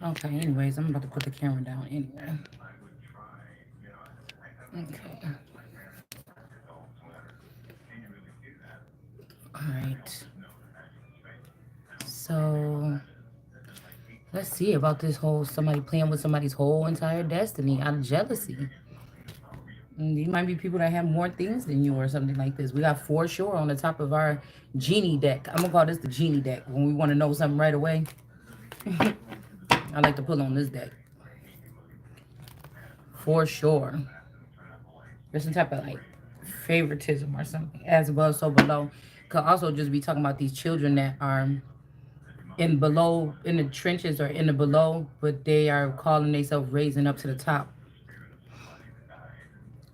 Okay, anyways, I'm about to put the camera down anyway. Okay. All right. So let's see about this whole somebody playing with somebody's whole entire destiny out of jealousy. These might be people that have more things than you or something like this. We got four sure on the top of our genie deck. I'm gonna call this the genie deck when we want to know something right away. I like to pull on this deck. For sure. There's some type of like favoritism or something. As above, so below. Could also just be talking about these children that are in below, in the trenches or in the below, but they are calling themselves raising up to the top.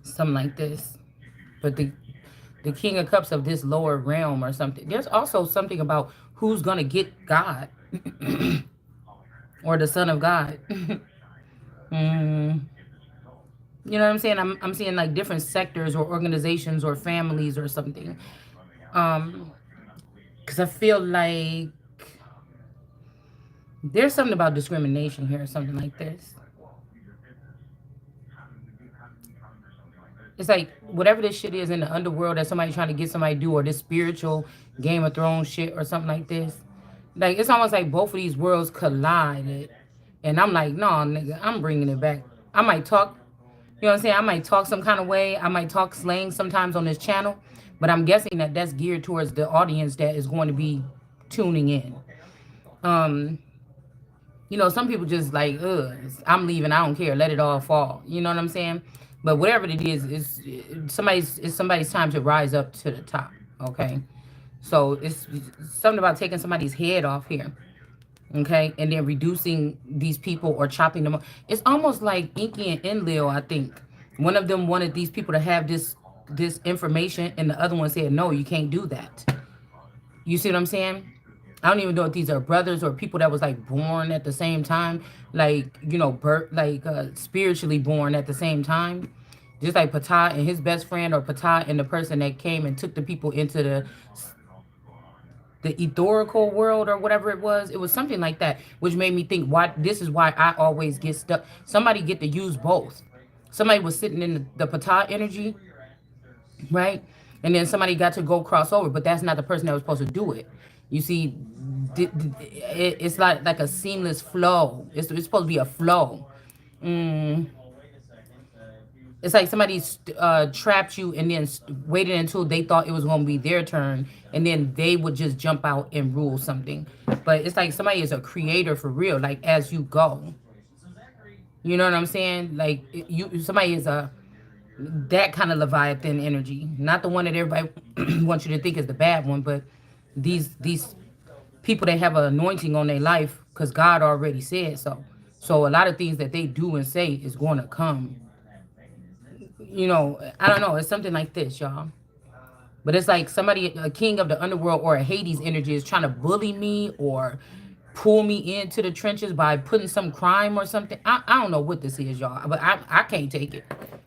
Something like this. But the King of Cups of this lower realm or something. There's also something about who's gonna get God or the Son of God. mm, you know what I'm saying? I'm seeing like different sectors or organizations or families or something. Because I feel like there's something about discrimination here or something like this. It's like whatever this shit is in the underworld that somebody trying to get somebody to do, or this spiritual Game of Thrones shit or something like this. Like it's almost like both of these worlds collided, and I'm like, no, nigga, I'm bringing it back. I might talk, you know what I'm saying? I might talk some kind of way. I might talk slang sometimes on this channel, but I'm guessing that that's geared towards the audience that is going to be tuning in. Um, some people just like, ugh, I'm leaving. I don't care. Let it all fall. You know what I'm saying? But whatever it is, it's somebody's time to rise up to the top. Okay, so it's something about taking somebody's head off here. Okay, and then reducing these people or chopping them up. It's almost like Inky and Enlil. I think one of them wanted these people to have this information, and the other one said, no, you can't do that. You see what I'm saying? I don't even know if these are brothers or people that was like born at the same time, like birth, like spiritually born at the same time, just like Ptah and his best friend, or Ptah and the person that came and took the people into the etherical world or whatever it was. It was something like that, which made me think, why this is why I always get stuck. Somebody get to use both. Somebody was sitting in the Ptah energy, right? And then somebody got to go cross over, but that's not the person that was supposed to do it. You see, it's like a seamless flow. It's supposed to be a flow. Mm, it's like somebody trapped you and then waited until they thought it was going to be their turn, and then they would just jump out and rule something. But it's like somebody is a creator for real, like as you go. You know what I'm saying? Like somebody is a that kind of Leviathan energy, not the one that everybody wants you to think is the bad one, but these people that have an anointing on their life because God already said so. So a lot of things that they do and say is going to come. I don't know. It's something like this, y'all. But it's like somebody, a king of the underworld or a Hades energy, is trying to bully me or pull me into the trenches by putting some crime or something. I don't know what this is, y'all, but I can't take it.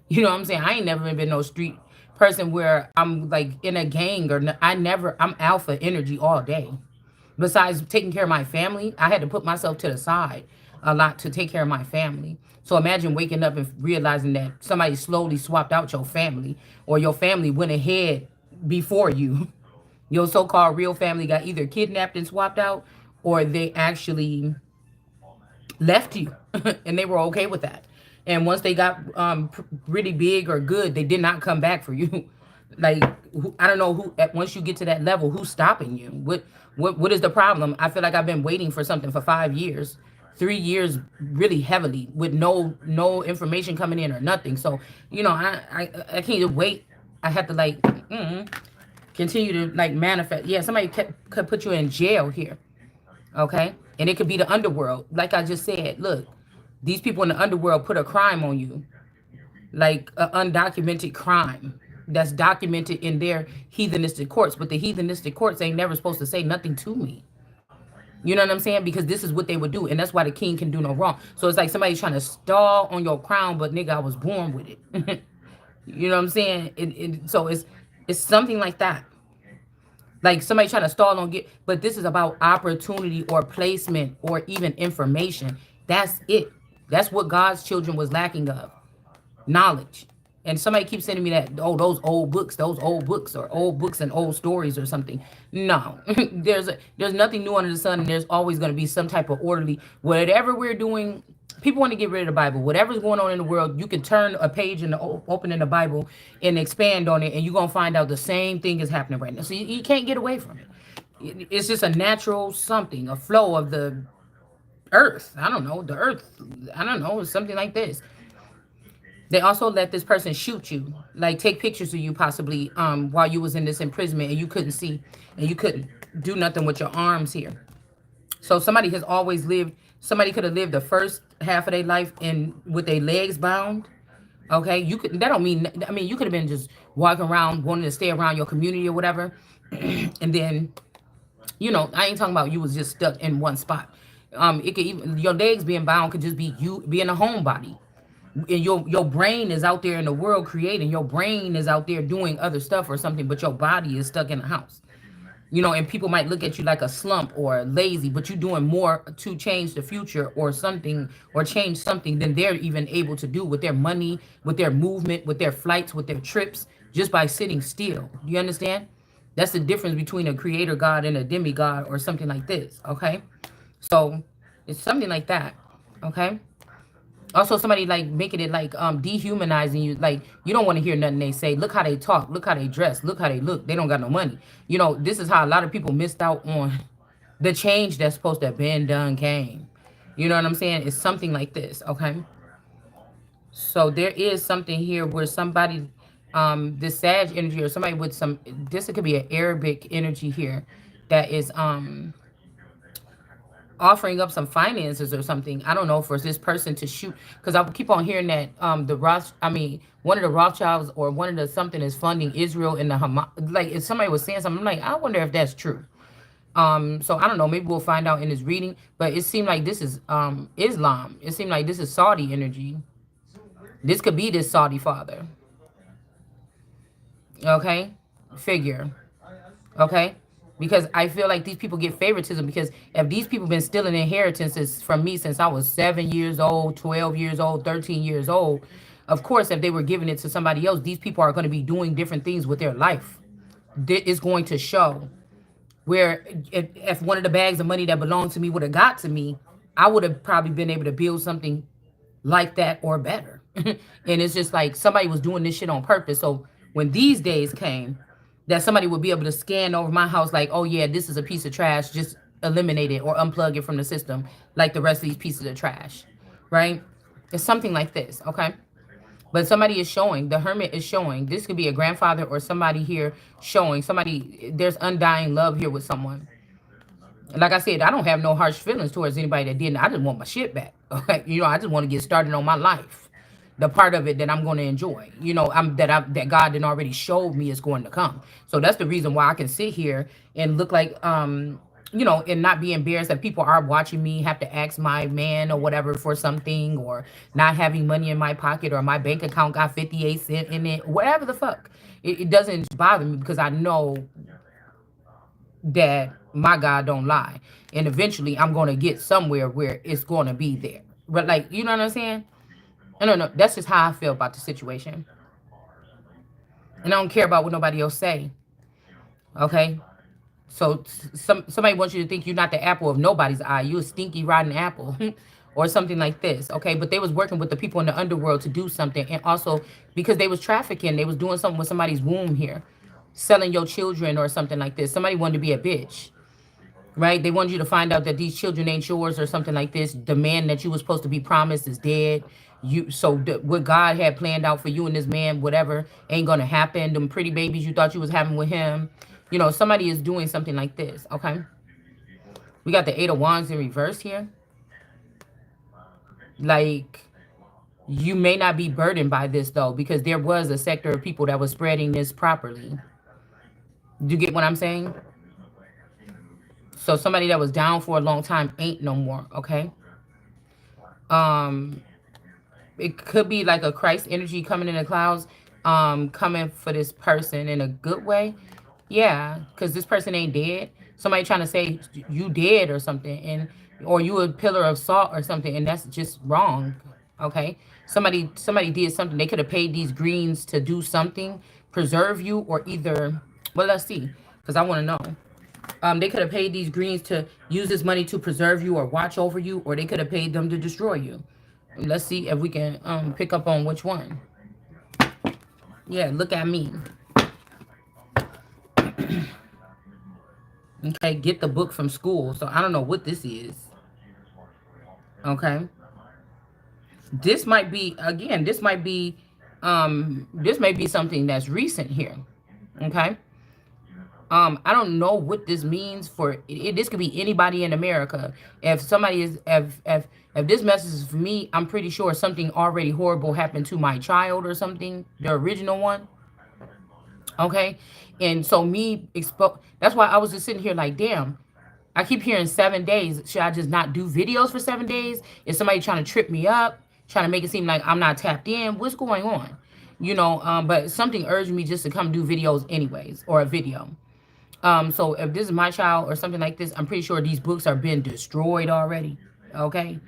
You know what I'm saying? I ain't never been no street person where I'm like in a gang or I'm alpha energy all day. Besides taking care of my family, I had to put myself to the side a lot to take care of my family. So imagine waking up and realizing that somebody slowly swapped out your family, or your family went ahead before you. Your so-called real family got either kidnapped and swapped out, or they actually left you and they were okay with that. And once they got really big or good, they did not come back for you. Like I don't know who. Once you get to that level, who's stopping you? What is the problem? I feel like I've been waiting for something for 5 years, 3 years, really heavily with no information coming in or nothing. So I can't wait. I have to like continue to like manifest. Yeah, somebody could put you in jail here. Okay, and it could be the underworld. Like I just said, look, these people in the underworld put a crime on you, like an undocumented crime that's documented in their heathenistic courts. But the heathenistic courts ain't never supposed to say nothing to me. You know what I'm saying? Because this is what they would do, and that's why the king can do no wrong. So it's like somebody's trying to stall on your crown, but nigga, I was born with it. You know what I'm saying? So it's something like that. Like somebody trying to stall on get, but this is about opportunity or placement or even information. That's it. That's what God's children was lacking of. Knowledge. And somebody keeps sending me that, oh, those old books, or old books and old stories or something. No, there's nothing new under the sun, and there's always going to be some type of orderly. Whatever we're doing, people want to get rid of the Bible. Whatever's going on in the world, you can turn a page and open in the Bible and expand on it, and you're gonna find out the same thing is happening right now. So you can't get away from it. It's just a natural something, a flow of the earth. I don't know, the earth. I don't know, something like this. They also let this person shoot you, like take pictures of you possibly while you was in this imprisonment and you couldn't see and you couldn't do nothing with your arms here. So somebody has always lived, somebody could have lived the first half of their life in with their legs bound. Okay, you could, that don't mean, I mean, you could have been just walking around wanting to stay around your community or whatever. And then, you know, I ain't talking about you was just stuck in one spot. It could even, your legs being bound could just be you being a homebody. And your brain is out there in the world creating. Your brain is out there doing other stuff or something, but your body is stuck in the house. You know, and people might look at you like a slump or lazy, but you're doing more to change the future or something, or change something than they're even able to do with their money, with their movement, with their flights, with their trips, just by sitting still. Do you understand? That's the difference between a creator God and a demigod or something like this. Okay. So it's something like that. Okay. Also, somebody like making it like dehumanizing you. Like, you don't want to hear nothing they say. Look how they talk. Look how they dress. Look how they look. They don't got no money. You know, this is how a lot of people missed out on the change that's supposed to have been done came. You know what I'm saying? It's something like this. Okay. So there is something here where somebody, this Sag energy, or somebody with some, this could be an Arabic energy here that is offering up some finances or something. I don't know, for this person to shoot, because I keep on hearing that one of the Rothschilds or one of the something is funding Israel and the Hamas. Like, if somebody was saying something, I'm like, I wonder if that's true. So I don't know, maybe we'll find out in this reading, but it seemed like this is Islam. It seemed like this is Saudi energy. This could be this Saudi father. Okay? Figure. Okay? Because I feel like these people get favoritism, because if these people been stealing inheritances from me since I was 7 years old, 12 years old, 13 years old, of course, if they were giving it to somebody else, these people are going to be doing different things with their life. It's going to show. Where if one of the bags of money that belonged to me would have got to me, I would have probably been able to build something like that or better. And it's just like somebody was doing this shit on purpose. So when these days came, that somebody would be able to scan over my house like, oh yeah, this is a piece of trash, just eliminate it or unplug it from the system like the rest of these pieces of trash, right? It's something like this, okay? But somebody is showing, the hermit is showing, this could be a grandfather or somebody here showing, somebody, there's undying love here with someone. Like I said, I don't have no harsh feelings towards anybody that didn't. I just want my shit back. Okay? You know, I just want to get started on my life. The part of it that I'm going to enjoy. You know, that God did already showed me is going to come. So that's the reason why I can sit here and look like you know, and not be embarrassed that people are watching me, have to ask my man or whatever for something, or not having money in my pocket, or my bank account got 58 cents in it, whatever the fuck. It doesn't bother me, because I know that my God don't lie. And eventually I'm going to get somewhere where it's going to be there. But like, you know what I'm saying? I don't know. That's just how I feel about the situation. And I don't care about what nobody else say. Okay? So somebody wants you to think you're not the apple of nobody's eye. You a stinky, rotten apple. Or something like this. Okay? But they was working with the people in the underworld to do something. And also because they was trafficking. They was doing something with somebody's womb here. Selling your children or something like this. Somebody wanted to be a bitch. Right? They wanted you to find out that these children ain't yours or something like this. The man that you was supposed to be promised is dead. What God had planned out for you and this man, whatever, ain't gonna happen. Them pretty babies you thought you was having with him. You know, somebody is doing something like this, okay? We got the 8 of Wands in reverse here. Like, you may not be burdened by this, though, because there was a sector of people that was spreading this properly. Do you get what I'm saying? So somebody that was down for a long time ain't no more, okay? It could be like a Christ energy coming in the clouds, coming for this person in a good way. Yeah, because this person ain't dead. somebody trying to say you dead or something, and or you a pillar of salt or something, and that's just wrong. Okay, somebody did something. They could have paid these greens to do something, preserve you, or either, well, let's see, because I want to know. They could have paid these greens to use this money to preserve you or watch over you, or they could have paid them to destroy you. Let's see if we can pick up on which one. Yeah, look at me. Okay, get the book from school. So I don't know what this is. Okay. This might be, again, this may be something that's recent here. Okay. I don't know what this means for this could be anybody in America. If somebody is if this message is for me, I'm pretty sure something already horrible happened to my child or something, the original one. Okay. And so that's why I was just sitting here like, damn, I keep hearing 7 days. Should I just not do videos for 7 days? Is somebody trying to trip me up, trying to make it seem like I'm not tapped in? What's going on? But something urged me just to come do videos anyways, or a video. So if this is my child or something like this, I'm pretty sure these books are being destroyed already. Okay.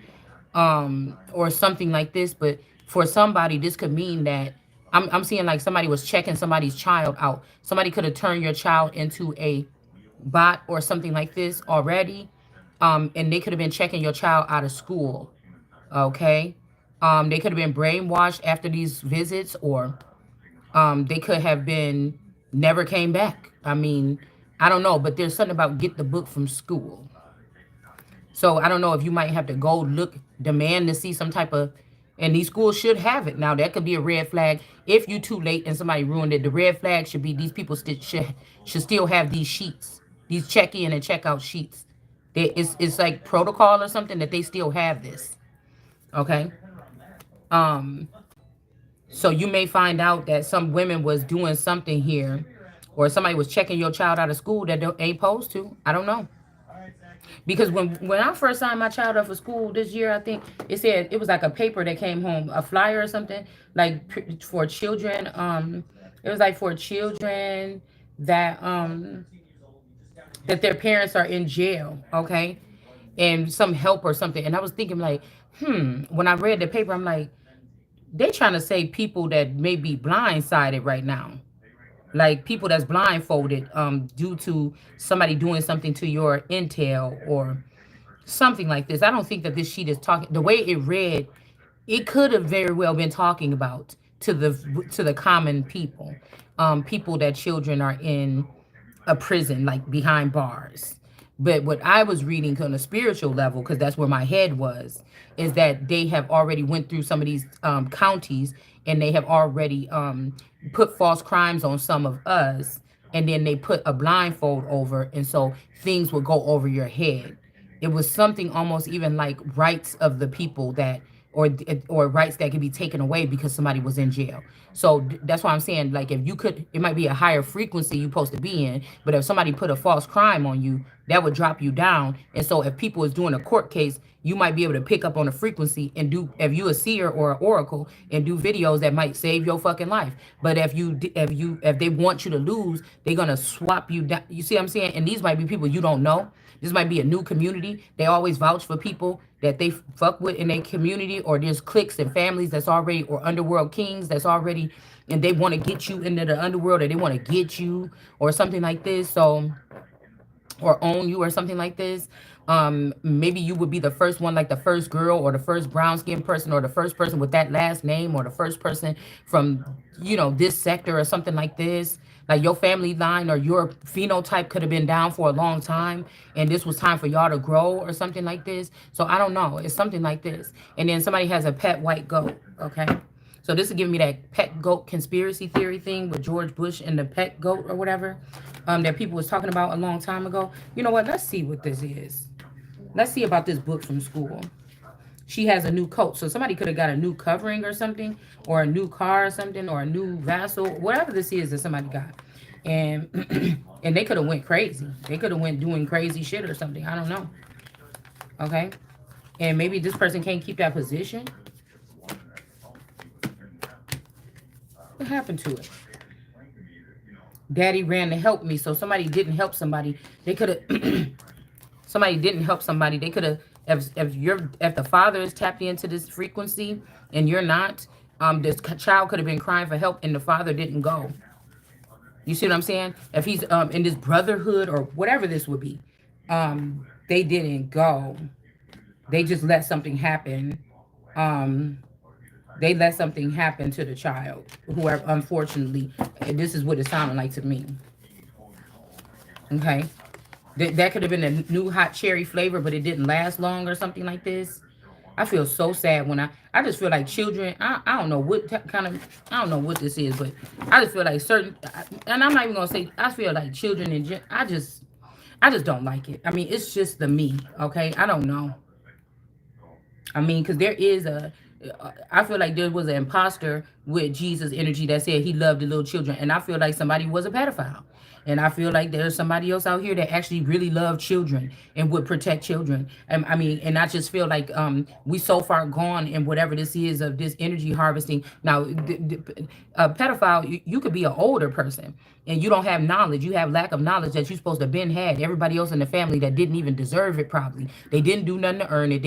Or something like this. But for somebody, this could mean that I'm seeing like somebody was checking somebody's child out. Somebody could have turned your child into a bot or something like this already. And they could have been checking your child out of school. Okay. They could have been brainwashed after these visits, or they could have been never came back. I mean, I don't know, but there's something about get the book from school. So I don't know if you might have to go look, demand to see some type of, and these schools should have it. Now that could be a red flag. If you too late and somebody ruined it, the red flag should be these people should still have these sheets, these check in and check out sheets. It's like protocol or something that they still have this. Okay. Um, So you may find out that some women was doing something here, or somebody was checking your child out of school that they ain't supposed to. I don't know. Because when I first signed my child up for school this year, I think it said it was like a paper that came home, a flyer or something, like for children. It was like for children that that their parents are in jail, okay, and some help or something. And I was thinking like, when I read the paper, I'm like, they trying to say people that may be blindsided right now, like people that's blindfolded due to somebody doing something to your intel or something like this. I don't think that this sheet is talking the way it read. It could have very well been talking about to the common people, people that children are in a prison, like behind bars. But what I was reading on a spiritual level, because that's where my head was, is that they have already went through some of these counties, and they have already put false crimes on some of us, and then they put a blindfold over, and so things will go over your head. It was something almost even like rights of the people that, or rights that could be taken away because somebody was in jail. So that's why I'm saying, like, if you could, it might be a higher frequency you're supposed to be in, but if somebody put a false crime on you, that would drop you down. And so if people is doing a court case, you might be able to pick up on a frequency and do, if you a seer or an oracle, and do videos that might save your fucking life. But if they want you to lose, they're gonna swap you down. You see what I'm saying? And these might be people you don't know. This might be a new community. They always vouch for people that they fuck with in their community, or there's cliques and families that's already, or underworld kings that's already, and they want to get you into the underworld, or they want to get you or something like this. So, or own you or something like this. Maybe you would be the first one, like the first girl or the first brown skinned person or the first person with that last name or the first person from, this sector or something like this. Like your family line or your phenotype could have been down for a long time, and this was time for y'all to grow or something like this. So I don't know. It's something like this. And then somebody has a pet white goat. Okay. So this is giving me that pet goat conspiracy theory thing with George Bush and the pet goat or whatever, that people was talking about a long time ago. You know what? Let's see what this is. Let's see about this book from school. She has a new coat. So somebody could have got a new covering or something, or a new car or something, or a new vassal, whatever this is that somebody got. And and they could have went crazy. They could have went doing crazy shit or something. I don't know. Okay. And maybe this person can't keep that position. What happened to it? Daddy ran to help me. So somebody didn't help somebody. They could have somebody didn't help somebody. They could have if the father is tapped into this frequency and you're not, this child could have been crying for help and the father didn't go. You see what I'm saying? If he's in this brotherhood or whatever this would be, they didn't go. They just let something happen. Um, they let something happen to the child. Whoever, unfortunately, this is what it sounded like to me. Okay, that could have been a new hot cherry flavor, but it didn't last long or something like this. I feel so sad when I just feel like children. I don't know what kind of I don't know what this is, but I just feel like certain, and I'm not even gonna say I feel like children and I just don't like it. I mean, it's just the me. Okay, I don't know. I mean, because there is I feel like there was an imposter with Jesus' energy that said he loved the little children. And I feel like somebody was a pedophile. And I feel like there's somebody else out here that actually really loved children and would protect children. And I mean, and I just feel like we so far gone in whatever this is of this energy harvesting. Now, a pedophile, you could be an older person and you don't have knowledge. You have lack of knowledge that you're supposed to have been had. Everybody else in the family that didn't even deserve it probably. They didn't do nothing to earn it.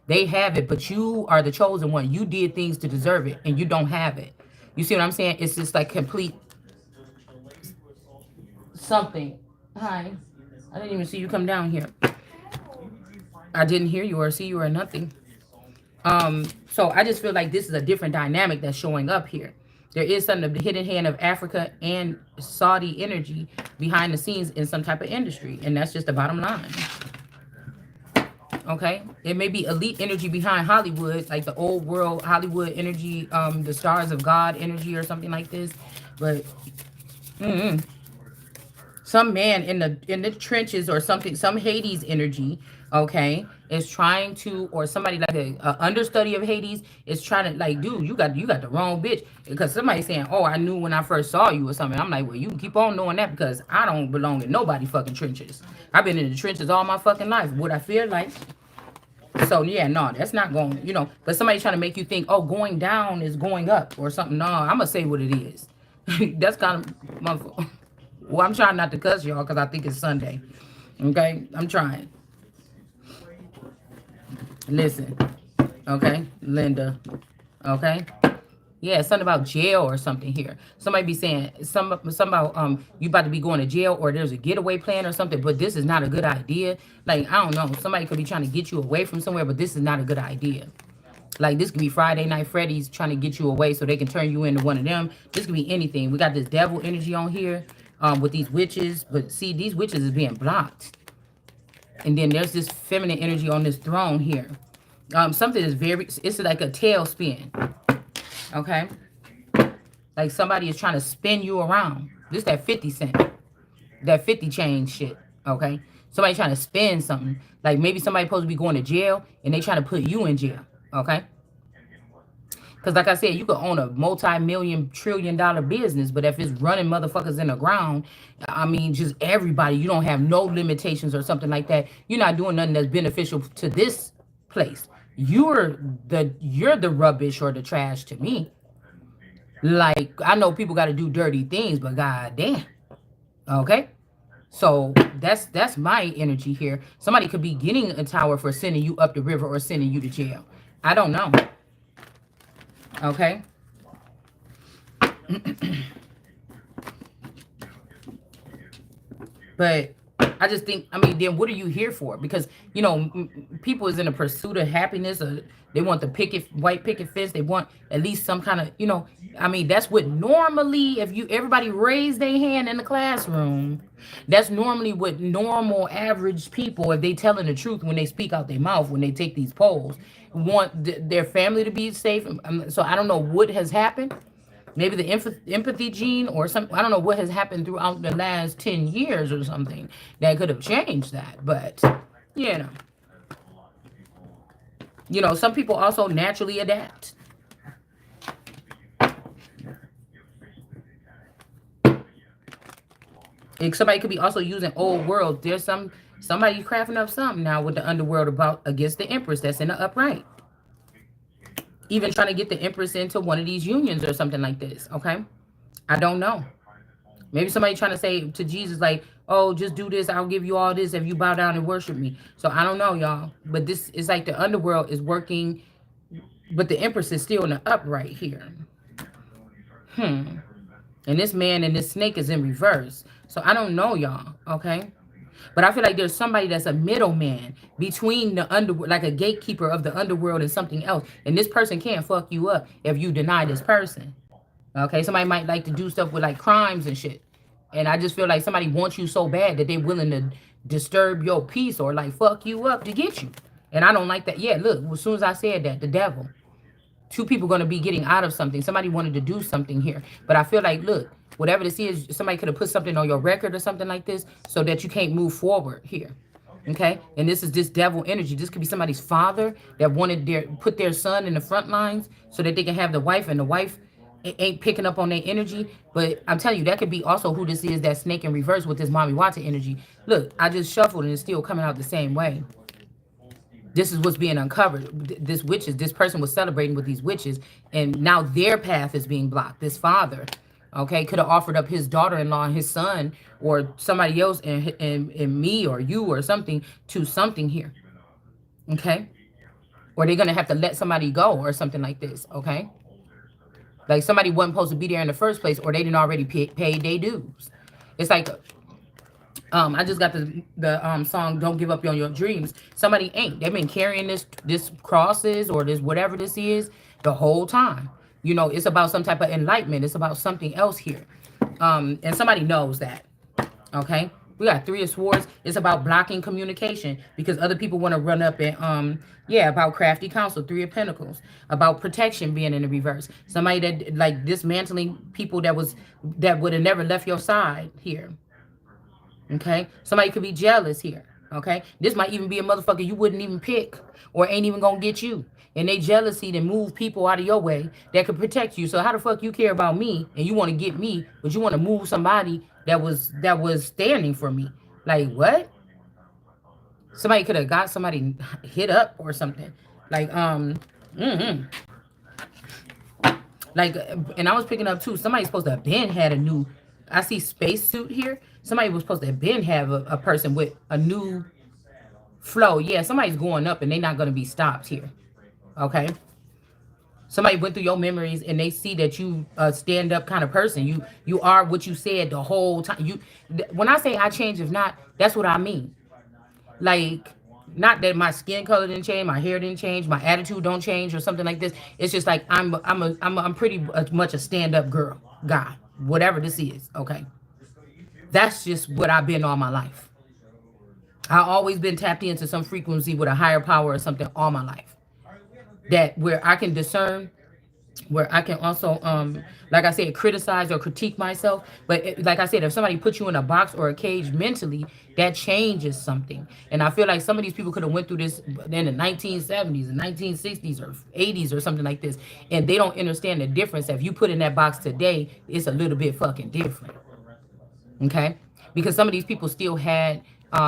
They have it, but you are the chosen one. You did things to deserve it and you don't have it. You see what I'm saying? It's just like complete something. Hi. I didn't even see you come down here. I didn't hear you or see you or nothing. So I just feel like this is a different dynamic that's showing up here. There is something of the hidden hand of Africa and Saudi energy behind the scenes in some type of industry, and that's just the bottom line. Okay, it may be elite energy behind Hollywood, like the old world Hollywood energy, the stars of God energy or something like this, but some man in the trenches or something, some Hades energy, okay, is trying to, or somebody like a understudy of Hades is trying to, like, dude, you got the wrong bitch, because somebody's saying, oh, I knew when I first saw you or something. I'm like, well, you can keep on knowing that because I don't belong in nobody fucking trenches. I've been in the trenches all my fucking life. What I feel like. So yeah, no, that's not going, but somebody trying to make you think, oh, going down is going up or something. No, I'm gonna say what it is. That's kind of my fault. Well, I'm trying not to cuss y'all because I think it's Sunday. Okay, I'm trying. Listen, okay, Linda. Okay, yeah, something about jail or something here. Somebody be saying some about you about to be going to jail or there's a getaway plan or something. But this is not a good idea. Like, I don't know. Somebody could be trying to get you away from somewhere, but this is not a good idea. Like, this could be Friday Night Freddy's trying to get you away so they can turn you into one of them. This could be anything. We got this devil energy on here with these witches. But see, these witches is being blocked. And then there's this feminine energy on this throne here. Something is it's like a tailspin. Okay? Like somebody is trying to spin you around. This that 50 cent. That 50 change shit. Okay? Somebody trying to spin something. Like maybe somebody supposed to be going to jail and they trying to put you in jail. Okay? Because like I said, you could own a multi-million trillion-dollar business, but if it's running motherfuckers in the ground, I mean, just everybody, you don't have no limitations or something like that. You're not doing nothing that's beneficial to this place. You're the rubbish or the trash to me. Like, I know people got to do dirty things, but goddamn. Okay? So that's my energy here. Somebody could be getting a tower for sending you up the river or sending you to jail. I don't know. Okay? But I just think, I mean, then what are you here for? Because, people is in a pursuit of happiness. Or they want the white picket fence. They want at least some kind of, I mean, that's what normally, if everybody raise their hand in the classroom, that's normally what normal average people, if they telling the truth when they speak out their mouth, when they take these polls, want their family to be safe. So I don't know what has happened. Maybe the empathy gene or something. I don't know what has happened throughout the last 10 years or something that could have changed that. But, you know. Some people also naturally adapt. And somebody could be also using old world. There's somebody crafting up something now with the underworld about against the Empress that's in the upright. Even trying to get the Empress into one of these unions or something like this, okay? I don't know. Maybe somebody trying to say to Jesus, like, oh, just do this. I'll give you all this if you bow down and worship me. So I don't know, y'all. But this is like the underworld is working, but the Empress is still in the upright here. Hmm. And this man and this snake is in reverse. So I don't know, y'all. Okay. But I feel like there's somebody that's a middleman between the underworld, like a gatekeeper of the underworld and something else. And this person can't fuck you up if you deny this person. Okay. Somebody might like to do stuff with like crimes and shit. And I just feel like somebody wants you so bad that they're willing to disturb your peace or like fuck you up to get you. And I don't like that. Yeah, look, as soon as I said that, the devil. Two people going to be getting out of something. Somebody wanted to do something here. But I feel like, look, whatever this is, somebody could have put something on your record or something like this so that you can't move forward here. Okay? And this is this devil energy. This could be somebody's father that wanted put their son in the front lines so that they can have the wife, and the wife ain't picking up on their energy. But I'm telling you, that could be also who this is, that snake in reverse with this Mommy Watson energy. Look, I just shuffled and it's still coming out the same way. This is what's being uncovered. This person was celebrating with these witches, and now their path is being blocked. This father, okay, could have offered up his daughter-in-law and his son or somebody else and me or you or something to something here, okay? Or they're going to have to let somebody go or something like this, okay? Like somebody wasn't supposed to be there in the first place, or they didn't already pay their dues. It's like... I just got the song "Don't Give Up on Your Dreams." Somebody ain't. They've been carrying this crosses or this whatever this is the whole time. You know, it's about some type of enlightenment. It's about something else here. And somebody knows that. Okay. We got Three of Swords. It's about blocking communication because other people want to run up and yeah, about crafty counsel. Three of Pentacles, about protection being in the reverse. Somebody that like dismantling people that would have never left your side here. Okay, somebody could be jealous here. Okay, this might even be a motherfucker you wouldn't even pick or ain't even gonna get you. And they jealousy to move people out of your way that could protect you. So how the fuck you care about me and you want to get me, but you want to move somebody that was standing for me? Like what? Somebody could have got somebody hit up or something. Like like, and I was picking up too. Somebody's supposed to have been had a new. I see spacesuit here. Somebody was supposed to have been have a person with a new flow. Yeah, somebody's going up and they're not going to be stopped here. Okay. Somebody went through your memories and they see that you a stand-up kind of person. You are what you said the whole time. When I say I change, if not, that's what I mean. Like, not that my skin color didn't change, my hair didn't change, my attitude don't change or something like this. It's just like I'm pretty much a stand-up girl, guy, whatever this is. Okay. That's just what I've been all my life. I've always been tapped into some frequency with a higher power or something all my life. That where I can discern, where I can also, like I said, criticize or critique myself. But like I said, if somebody puts you in a box or a cage mentally, that changes something. And I feel like some of these people could have went through this in the 1970s and 1960s or 80s or something like this. And they don't understand the difference. If you put in that box today, it's a little bit fucking different. Okay, because some of these people still had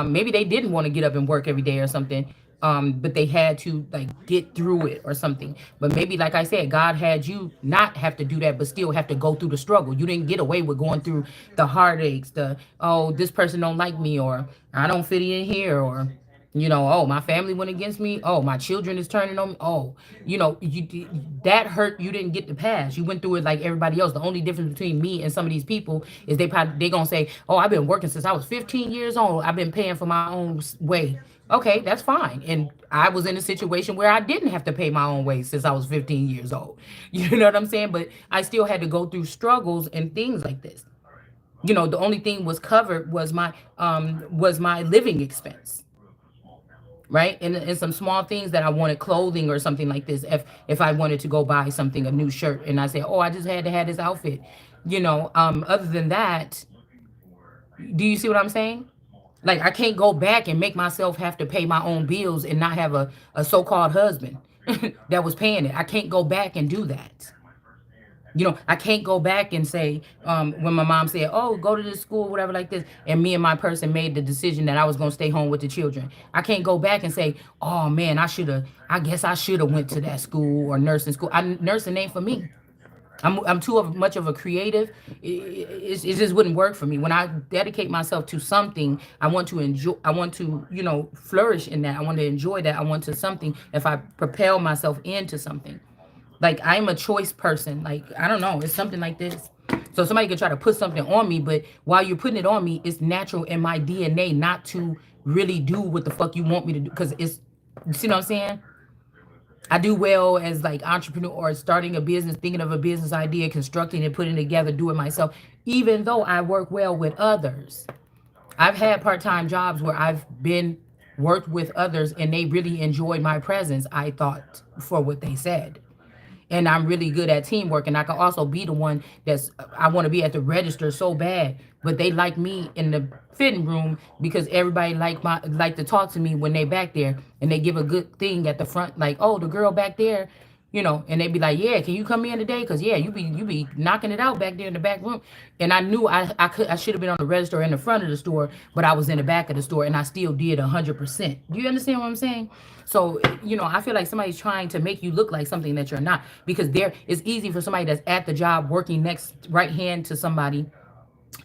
maybe they didn't want to get up and work every day or something, but they had to like get through it or something. But maybe, like I said, God had you not have to do that, but still have to go through the struggle. You didn't get away with going through the heartaches, the oh, this person don't like me, or I don't fit in here, or you know, oh, my family went against me. Oh, my children is turning on me. Oh, you know, that hurt. You didn't get the pass. You went through it like everybody else. The only difference between me and some of these people is they gonna say, oh, I've been working since I was 15 years old. I've been paying for my own way. Okay, that's fine. And I was in a situation where I didn't have to pay my own way since I was 15 years old. You know what I'm saying? But I still had to go through struggles and things like this. You know, the only thing was covered was my living expense. Right, and some small things that I wanted, clothing or something like this. If I wanted to go buy something, a new shirt, and I say, oh, I just had to have this outfit, you know. Other than that, do you see what I'm saying? Like, I can't go back and make myself have to pay my own bills and not have a so-called husband that was paying it. I can't go back and do that. You know, I can't go back and say, when my mom said, oh, go to this school, whatever like this, and me and my person made the decision that I was going to stay home with the children. I can't go back and say, oh, man, I guess I should have went to that school or nursing school. Nursing ain't for me. I'm too much of a creative. It just wouldn't work for me. When I dedicate myself to something, I want to enjoy. I want to, flourish in that. I want to enjoy that. I want to something. If I propel myself into something, like I'm a choice person. Like I don't know, it's something like this. So somebody could try to put something on me, but while you're putting it on me, it's natural in my DNA not to really do what the fuck you want me to do. Because it's, you see what I'm saying? I do well as like entrepreneur or starting a business, thinking of a business idea, constructing it, putting it together, do it myself. Even though I work well with others, I've had part-time jobs where I've been worked with others and they really enjoyed my presence. I thought for what they said, and I'm really good at teamwork. And I can also be the one that's I want to be at the register so bad, but they like me in the fitting room because everybody like to talk to me when they back there, and they give a good thing at the front, like, oh, the girl back there, and they be like, yeah, can you come in today? Cause yeah, you be knocking it out back there in the back room. And I knew I should have been on the register in the front of the store, but I was in the back of the store, and I still did 100%. Do you understand what I'm saying? So, I feel like somebody's trying to make you look like something that you're not, because it's easy for somebody that's at the job working next right hand to somebody,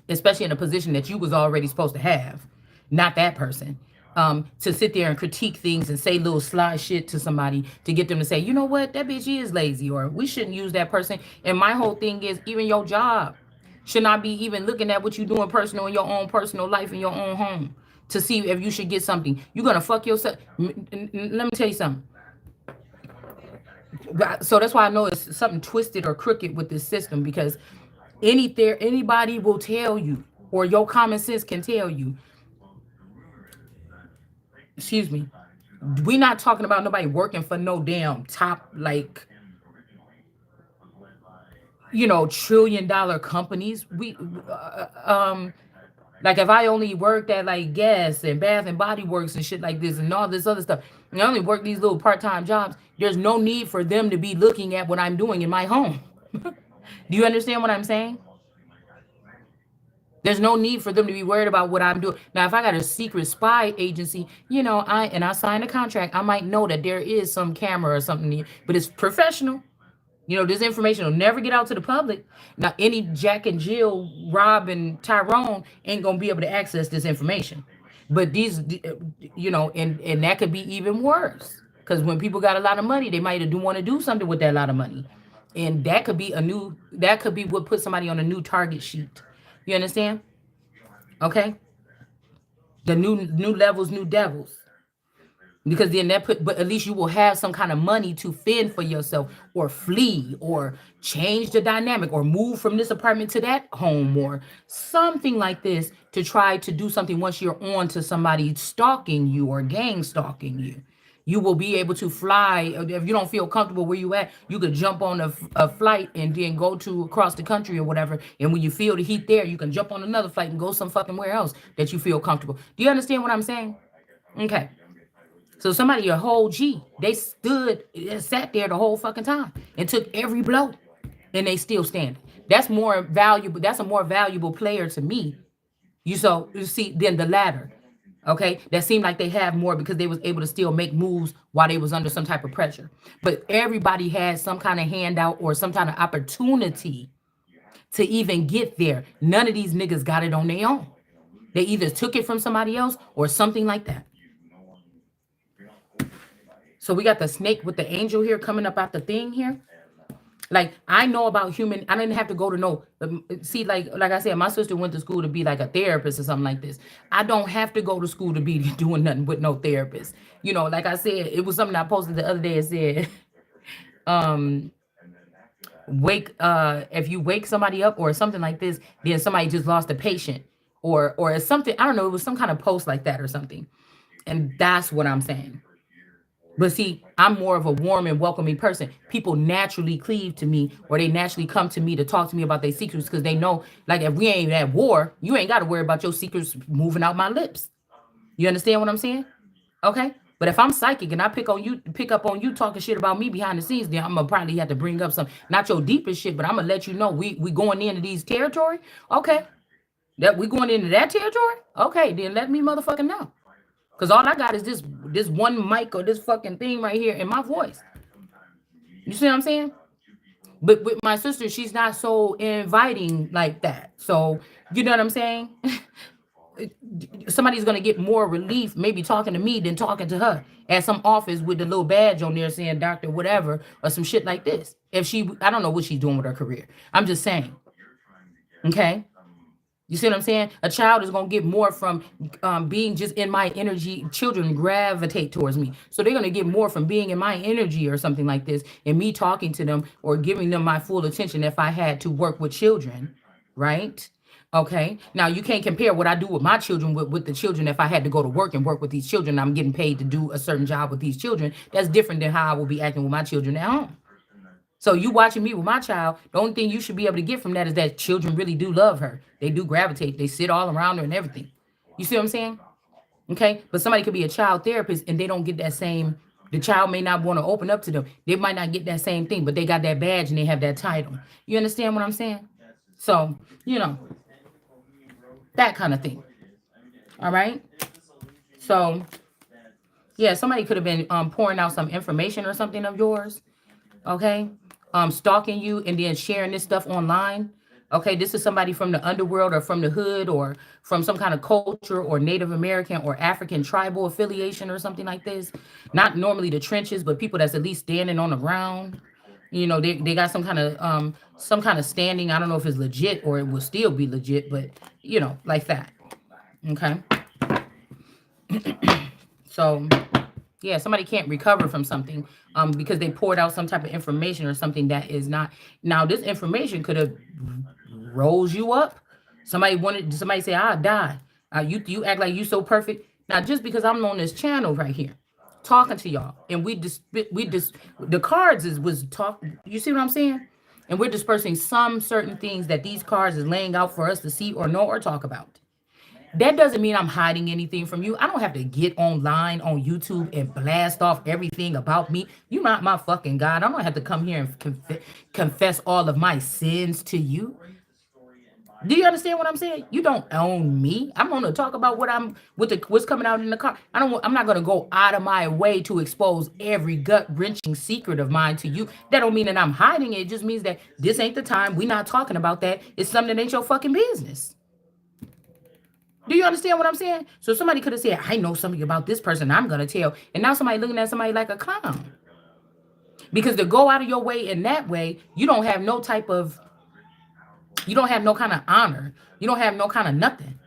especially in a position that you was already supposed to have, not that person, to sit there and critique things and say little sly shit to somebody to get them to say, you know what, that bitch is lazy, or we shouldn't use that person. And my whole thing is, even your job should not be even looking at what you're doing personal in your own personal life in your own home to see if you should get something. You're gonna fuck yourself. Let me tell you something. So that's why I know it's something twisted or crooked with this system, because anybody will tell you, or your common sense can tell you, excuse me, we not talking about nobody working for no damn top, like, $1 trillion companies. Like, if I only worked at like Guess and Bath and Body Works and shit like this and all this other stuff, and I only work these little part-time jobs, there's no need for them to be looking at what I'm doing in my home. Do you understand what I'm saying? There's no need for them to be worried about what I'm doing. Now, if I got a secret spy agency, I signed a contract, I might know that there is some camera or something, but it's professional. This information will never get out to the public. Now, any Jack and Jill, Rob and Tyrone ain't gonna be able to access this information. But and that could be even worse. Because when people got a lot of money, they might do want to do something with that lot of money. And that could be what puts somebody on a new target sheet. You understand? Okay? The new levels, new devils. Because then but at least you will have some kind of money to fend for yourself, or flee, or change the dynamic, or move from this apartment to that home, or something like this, to try to do something. Once you're on to somebody stalking you or gang stalking you, you will be able to fly. If you don't feel comfortable where you at, you could jump on a flight and then go to across the country or whatever, and when you feel the heat there, you can jump on another flight and go some fucking where else that you feel comfortable. Do you understand what I'm saying? Okay. So somebody, a whole G, they stood and sat there the whole fucking time and took every blow, and they still stand. That's more valuable. That's a more valuable player to me. You see, than the latter. Okay, that seemed like they have more because they was able to still make moves while they was under some type of pressure. But everybody had some kind of handout or some kind of opportunity to even get there. None of these niggas got it on their own. They either took it from somebody else or something like that. So we got the snake with the angel here coming up out the thing here. Like, I know about human. I didn't have to go to no. See, like I said, my sister went to school to be like a therapist or something like this. I don't have to go to school to be doing nothing with no therapist. Like I said, it was something I posted the other day. It said, wake if you wake somebody up or something like this, then somebody just lost a patient, or it's something. I don't know. It was some kind of post like that or something. And that's what I'm saying. But see, I'm more of a warm and welcoming person. People naturally cleave to me, or they naturally come to me to talk to me about their secrets, because they know, like, if we ain't at war, you ain't got to worry about your secrets moving out my lips. You understand what I'm saying? Okay. But if I'm psychic and I pick up on you talking shit about me behind the scenes, then I'm gonna probably have to bring up some, not your deepest shit, but I'm gonna let you know we going into these territory. Okay. That we going into that territory? Okay, then let me motherfucking know. Cause all I got is this one mic or this fucking thing right here in my voice. You see what I'm saying? But with my sister, she's not so inviting like that. So you know what I'm saying? Somebody's gonna get more relief maybe talking to me than talking to her at some office with the little badge on there saying doctor whatever or some shit like this. If she, I don't know what she's doing with her career. I'm just saying. Okay. You see what I'm saying? A child is going to get more from being just in my energy. Children gravitate towards me. So they're going to get more from being in my energy or something like this and me talking to them or giving them my full attention if I had to work with children. Right? Okay. Now you can't compare what I do with my children with the children. If I had to go to work and work with these children, I'm getting paid to do a certain job with these children. That's different than how I will be acting with my children at home. So you watching me with my child, the only thing you should be able to get from that is that children really do love her. They do gravitate. They sit all around her and everything. You see what I'm saying? Okay. But somebody could be a child therapist and they don't get that same, the child may not want to open up to them. They might not get that same thing, but they got that badge and they have that title. You understand what I'm saying? So, you know, that kind of thing. All right. So, yeah, somebody could have been pouring out some information or something of yours. Okay. Stalking you and then sharing this stuff online. Okay, this is somebody from the underworld or from the hood or from some kind of culture or Native American or African tribal affiliation or something like this. Not normally the trenches, but people that's at least standing on the ground. You know, they got some kind of standing. I don't know if it's legit or it will still be legit, but you know, like that. Okay. So yeah, somebody can't recover from something because they poured out some type of information or something that is not. Now this information could have rose you up. Somebody say I'll die. You act like you so perfect. Now just because I'm on this channel right here talking to y'all and we just the cards is was talk, you see what I'm saying? And we're dispersing some certain things that these cards is laying out for us to see or know or talk about. That doesn't mean I'm hiding anything from you. I don't have to get online on YouTube and blast off everything about me. You're not my fucking God. I don't have to come here and confess all of my sins to you. Do you understand what I'm saying? You don't own me. I'm going to talk about what's coming out in the car. I'm not going to go out of my way to expose every gut wrenching secret of mine to you. That don't mean that I'm hiding it. It just means that this ain't the time. We're not talking about that. It's something that ain't your fucking business. Do you understand what I'm saying? So somebody could have said, I know something about this person I'm going to tell. And now somebody looking at somebody like a clown. Because to go out of your way in that way, you don't have no kind of honor. You don't have no kind of nothing.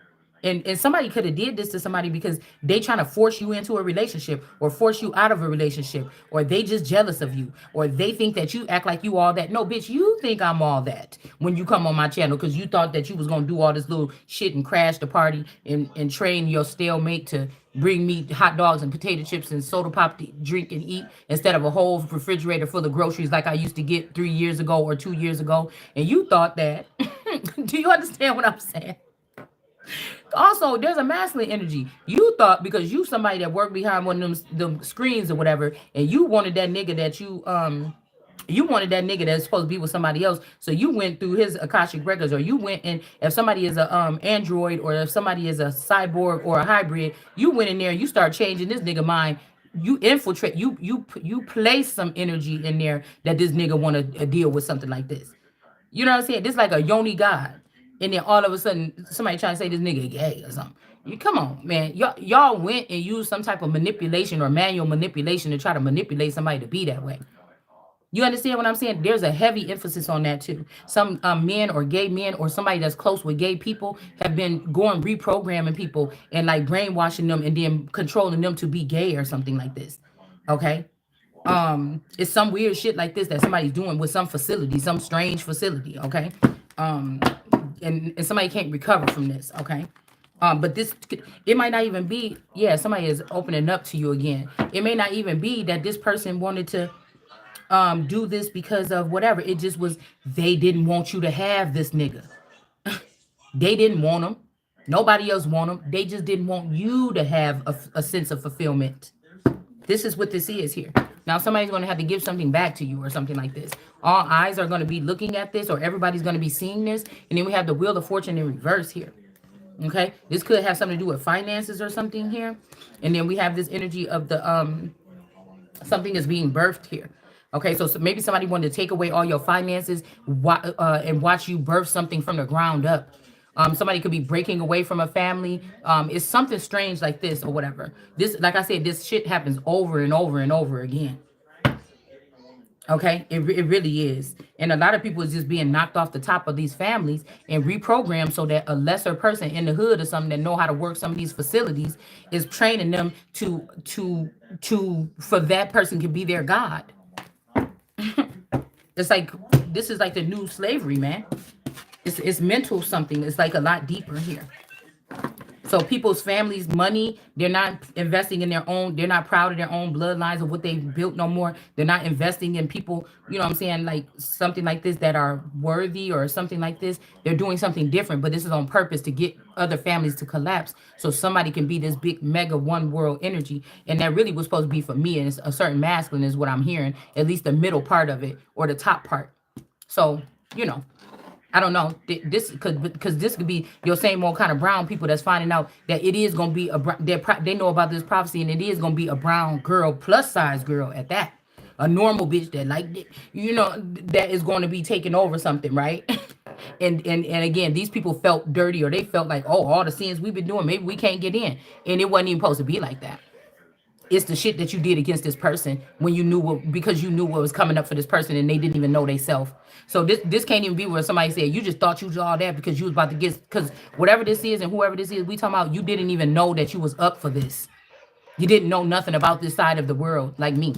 And somebody could have did this to somebody because they trying to force you into a relationship or force you out of a relationship, or they just jealous of you, or they think that you act like you all that. No, bitch, you think I'm all that when you come on my channel because you thought that you was going to do all this little shit and crash the party and train your stalemate to bring me hot dogs and potato chips and soda pop to drink and eat instead of a whole refrigerator full of groceries like I used to get 3 years ago or 2 years ago. And you thought that. Do you understand what I'm saying? Also, there's a masculine energy. You thought because you somebody that worked behind one of them screens or whatever, and you wanted that nigga that you wanted that nigga that's supposed to be with somebody else. So you went through his Akashic records, or you went and if somebody is a android, or if somebody is a cyborg or a hybrid, you went in there and you start changing this nigga mind. You infiltrate, you place some energy in there that this nigga want to deal with something like this. You know what I'm saying? This like a yoni god. And then all of a sudden, somebody trying to say this nigga gay or something. You come on, man. Y'all went and used some type of manipulation or manual manipulation to try to manipulate somebody to be that way. You understand what I'm saying? There's a heavy emphasis on that too. Some men or gay men or somebody that's close with gay people have been going reprogramming people and like brainwashing them and then controlling them to be gay or something like this. Okay. It's some weird shit like this that somebody's doing with some facility, some strange facility. Okay. And somebody can't recover from this. Okay. But this, it might not even be, yeah, somebody is opening up to you again. It may not even be that this person wanted to do this because of whatever. It just was, they didn't want you to have this nigga. They didn't want him. Nobody else want him. They just didn't want you to have a sense of fulfillment. This is what this is here. Now somebody's going to have to give something back to you or something like this. All eyes are going to be looking at this, or everybody's going to be seeing this. And then we have the Wheel of Fortune in reverse here. Okay. This could have something to do with finances or something here. And then we have this energy of the something is being birthed here. Okay, so maybe somebody wanted to take away all your finances and watch you birth something from the ground up. Somebody could be breaking away from a family. It's something strange like this or whatever. This, like I said, this shit happens over and over and over again. Okay, it really is. And a lot of people is just being knocked off the top of these families and reprogrammed so that a lesser person in the hood or something that know how to work some of these facilities is training them to for that person can be their God. It's like this is like the new slavery, man. It's mental something. It's like a lot deeper here. So people's families' money, they're not investing in their own, they're not proud of their own bloodlines of what they've built no more. They're not investing in people, you know what I'm saying, like something like this that are worthy or something like this. They're doing something different, but this is on purpose to get other families to collapse so somebody can be this big mega one world energy. And that really was supposed to be for me, and it's a certain masculine is what I'm hearing, at least the middle part of it or the top part. So, you know, I don't know. This could because this could be your same old kind of brown people that's finding out that it is gonna be a they know about this prophecy and it is gonna be a brown girl plus size girl at that, a normal bitch that like you know that is going to be taking over something, right? And again, these people felt dirty or they felt like, oh, all the sins we've been doing, maybe we can't get in, and it wasn't even supposed to be like that. It's the shit that you did against this person when you knew what, because you knew what was coming up for this person and they didn't even know they self. So this can't even be where somebody said you just thought you was all that because you was about to get, because whatever this is and whoever this is we talking about, you didn't even know that you was up for this. You didn't know nothing about this side of the world like me.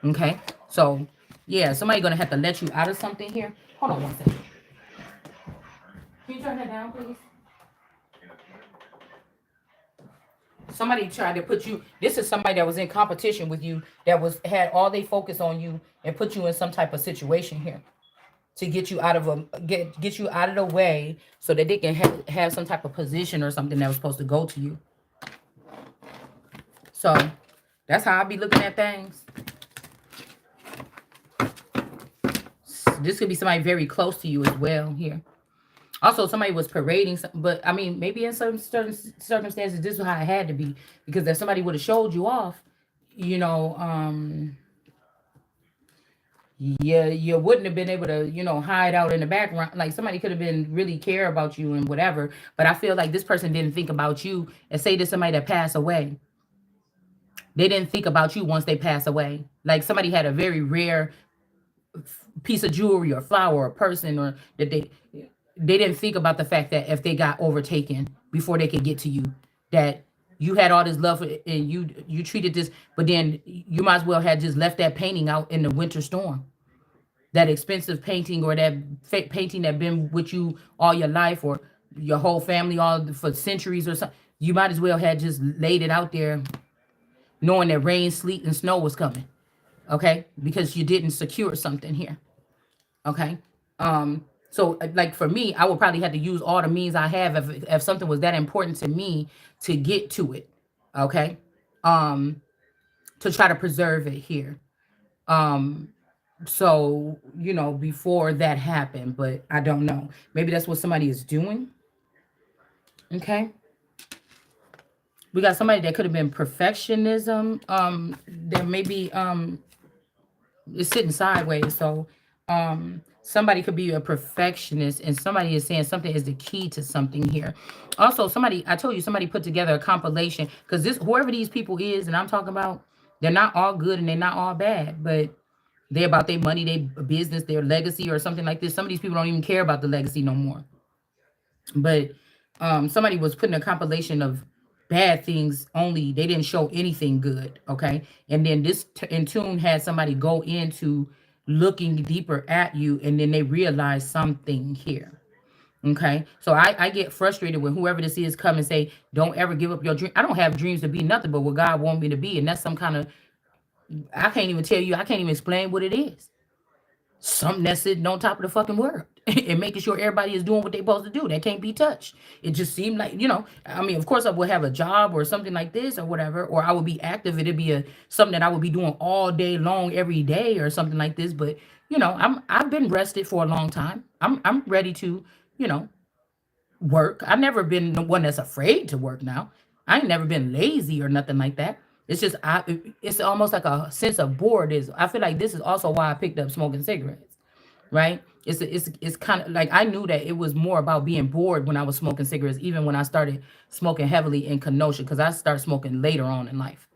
Okay, so yeah, somebody gonna have to let you out of something here. Hold on one second. Can you turn that down, please? Somebody tried to put you, this is somebody that was in competition with you, that was had all they focus on you and put you in some type of situation here to get you out of get you out of the way so that they can have some type of position or something that was supposed to go to you. So that's how I be looking at things. This could be somebody very close to you as well here. Also, somebody was parading, but I mean, maybe in certain circumstances, this is how it had to be. Because if somebody would have showed you off, you know, you wouldn't have been able to, you know, hide out in the background. Like somebody could have been really care about you and whatever. But I feel like this person didn't think about you. And say to somebody that passed away, they didn't think about you once they pass away. Like somebody had a very rare piece of jewelry or flower or person, or that they didn't think about the fact that if they got overtaken before they could get to you, that you had all this love for, and you treated this, but then you might as well have just left that painting out in the winter storm, that expensive painting or that fake painting that been with you all your life or your whole family all for centuries or something. You might as well have just laid it out there knowing that rain, sleet, and snow was coming. Okay, because you didn't secure something here. Okay. So like for me, I would probably have to use all the means I have if something was that important to me to get to it. Okay. To try to preserve it here. Um, so you know, before that happened, but I don't know. Maybe that's what somebody is doing. Okay. We got somebody that could have been perfectionism. That maybe is sitting sideways. So somebody could be a perfectionist and somebody is saying something is the key to something here. Also, somebody, I told you, somebody put together a compilation because this, whoever these people is, and I'm talking about, they're not all good and they're not all bad, but they're about their money, their business, their legacy or something like this. Some of these people don't even care about the legacy no more. But somebody was putting a compilation of bad things only. They didn't show anything good. Okay. And then this in tune had somebody go into looking deeper at you, and then they realize something here. Okay. So I get frustrated when whoever this is come and say, don't ever give up your dream. I don't have dreams to be nothing but what God wants me to be. And that's some kind of, I can't even tell you, I can't even explain what it is. Something that's sitting on top of the fucking world and making sure everybody is doing what they're supposed to do. That can't be touched. It just seemed like, you know, I mean, of course I would have a job or something like this or whatever, or I would be active. It'd be something that I would be doing all day long, every day or something like this. But, you know, I've been rested for a long time. I'm ready to, you know, work. I've never been the one that's afraid to work now. I ain't never been lazy or nothing like that. It's just it's almost like a sense of boredom. I feel like this is also why I picked up smoking cigarettes, right? It's kind of like I knew that it was more about being bored when I was smoking cigarettes, even when I started smoking heavily in Kenosha, because I started smoking later on in life.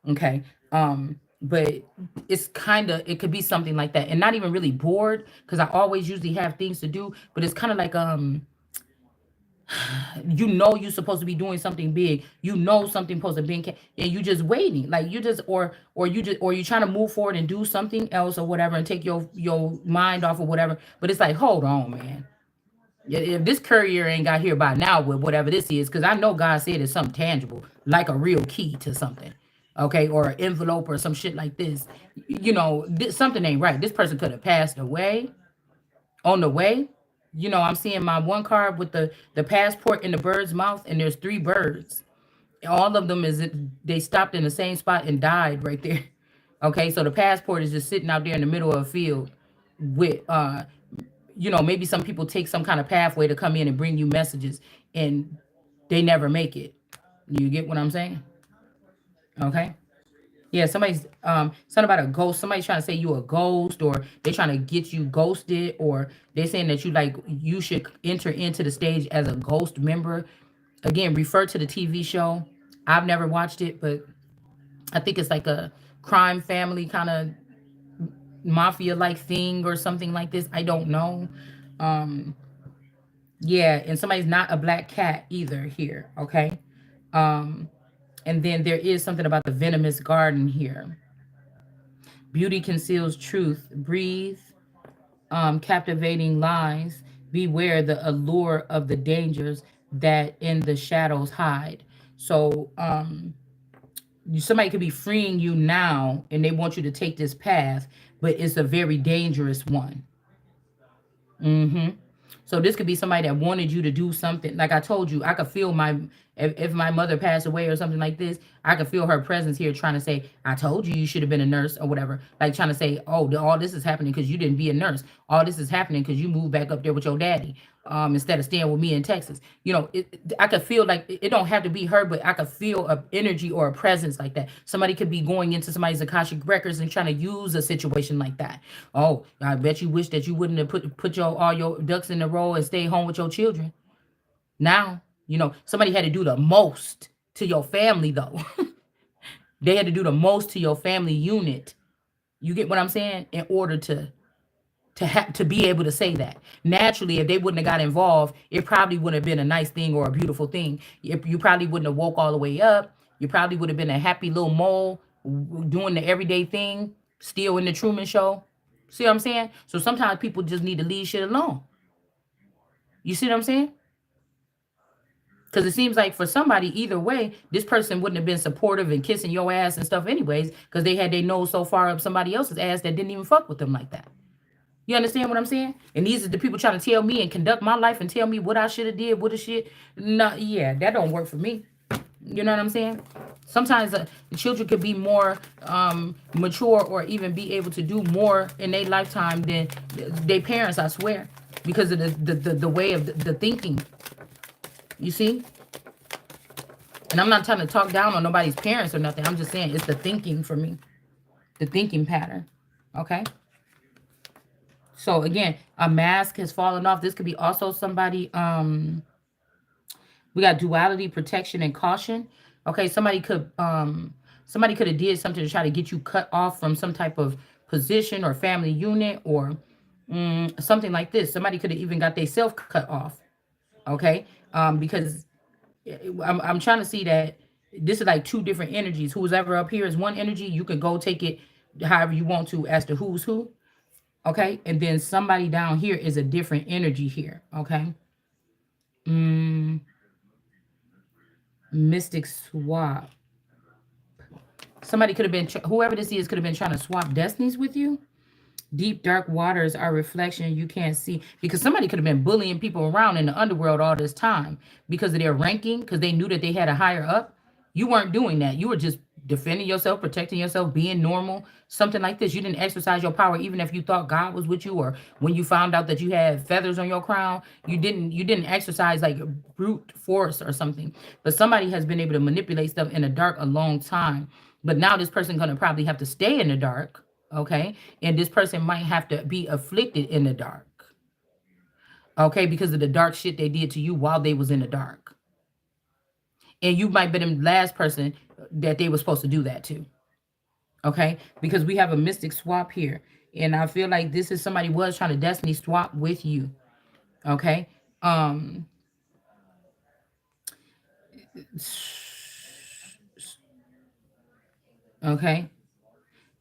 Okay. But it's kind of, it could be something like that, and not even really bored because I always usually have things to do, but it's kind of like you know you're supposed to be doing something big, you know something supposed to be and you just waiting, like you just or you just or you're trying to move forward and do something else or whatever and take your mind off of whatever, but it's like, hold on, man. If this courier ain't got here by now with whatever this is, because I know God said it's something tangible, like a real key to something, okay, or an envelope or some shit like this, something ain't right. This person could have passed away on the way. I'm seeing my one card with the passport in the bird's mouth, and there's three birds. All of them they stopped in the same spot and died right there. Okay, so the passport is just sitting out there in the middle of a field with maybe some people take some kind of pathway to come in and bring you messages, and they never make it. You get what I'm saying? Okay. Yeah, somebody's something about a ghost. Somebody's trying to say you a ghost, or they trying to get you ghosted, or they saying that you should enter into the stage as a ghost member. Again, refer to the TV show. I've never watched it, but I think it's like a crime family kind of mafia like thing or something like this. I don't know. Um, yeah, and somebody's not a black cat either here. Okay. Um, and then there is something about the venomous garden here. Beauty conceals truth. Breathe. Captivating lies. Beware the allure of the dangers that in the shadows hide. So, somebody could be freeing you now and they want you to take this path, but it's a very dangerous one. Mm-hmm. So this could be somebody that wanted you to do something. Like I told you, I could feel if my mother passed away or something like this, I could feel her presence here trying to say, I told you should have been a nurse or whatever. Like trying to say, oh, all this is happening because you didn't be a nurse. All this is happening because you moved back up there with your daddy, instead of staying with me in Texas. I could feel like it don't have to be her, but I could feel a energy or a presence like that. Somebody could be going into somebody's Akashic records and trying to use a situation like that. Oh, I bet you wish that you wouldn't have put your all your ducks in a row and stay home with your children. Now, somebody had to do the most to your family though. They had to do the most to your family unit. You get what I'm saying? In order to be able to say that. Naturally, if they wouldn't have got involved, it probably would have been a nice thing or a beautiful thing. You probably wouldn't have woke all the way up. You probably would have been a happy little mole doing the everyday thing, still in the Truman Show. See what I'm saying? So sometimes people just need to leave shit alone. You see what I'm saying? Because it seems like for somebody, either way, this person wouldn't have been supportive and kissing your ass and stuff anyways, because they had their nose so far up somebody else's ass that didn't even fuck with them like that. You understand what I'm saying? And these are the people trying to tell me and conduct my life and tell me what I should have did, what the shit. No, yeah, that don't work for me. You know what I'm saying? Sometimes the children could be more mature or even be able to do more in their lifetime than their parents, I swear, because of the way of the thinking. You see? And I'm not trying to talk down on nobody's parents or nothing. I'm just saying it's the thinking for me, the thinking pattern. Okay? So again, a mask has fallen off. This could be also somebody. We got duality, protection, and caution. Okay, somebody could have did something to try to get you cut off from some type of position or family unit or something like this. Somebody could have even got themselves cut off. Okay, because I'm trying to see that this is like two different energies. Who's ever up here is one energy. You could go take it however you want to as to who's who. Okay, and then somebody down here is a different energy here. Okay. mm, Mystic swap. Somebody could have been whoever this is could have been trying to swap destinies with you. Deep dark waters are reflection you can't see, because somebody could have been bullying people around in the underworld all this time because of their ranking, because they knew that they had a higher up. You weren't doing that. You were just defending yourself, protecting yourself, being normal, something like this. You didn't exercise your power even if you thought God was with you, or when you found out that you had feathers on your crown, you didn't exercise like brute force or something. But somebody has been able to manipulate stuff in the dark a long time. But now this person gonna probably have to stay in the dark, okay? And this person might have to be afflicted in the dark, okay, because of the dark shit they did to you while they was in the dark. And you might be the last person that they were supposed to do that to, okay? Because we have a mystic swap here. And I feel like this is somebody was trying to destiny swap with you, okay? Okay.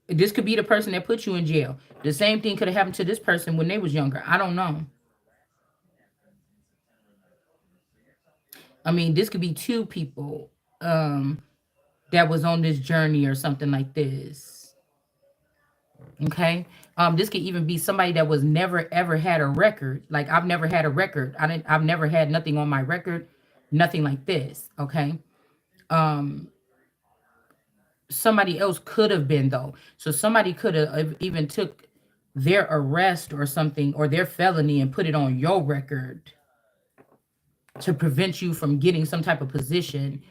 This could be the person that put you in jail. The same thing could have happened to this person when they was younger. I don't know. I mean, this could be two people that was on this journey or something like this. Okay. This could even be somebody that was never ever had a record. Like I've never had a record. I've never had nothing on my record, nothing like this. Okay. Somebody else could have been though. So somebody could have even took their arrest or something or their felony and put it on your record to prevent you from getting some type of position.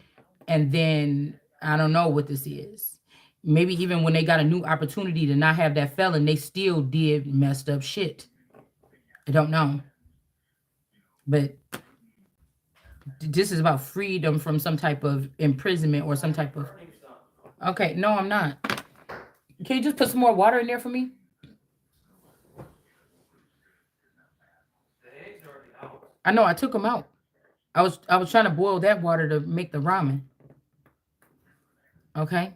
And then I don't know what this is. Maybe even when they got a new opportunity to not have that felon, they still did messed up shit. I don't know. But this is about freedom from some type of imprisonment or some type of. Okay, no, I'm not. Can you just put some more water in there for me? I know I took them out. I was trying to boil that water to make the ramen. Okay.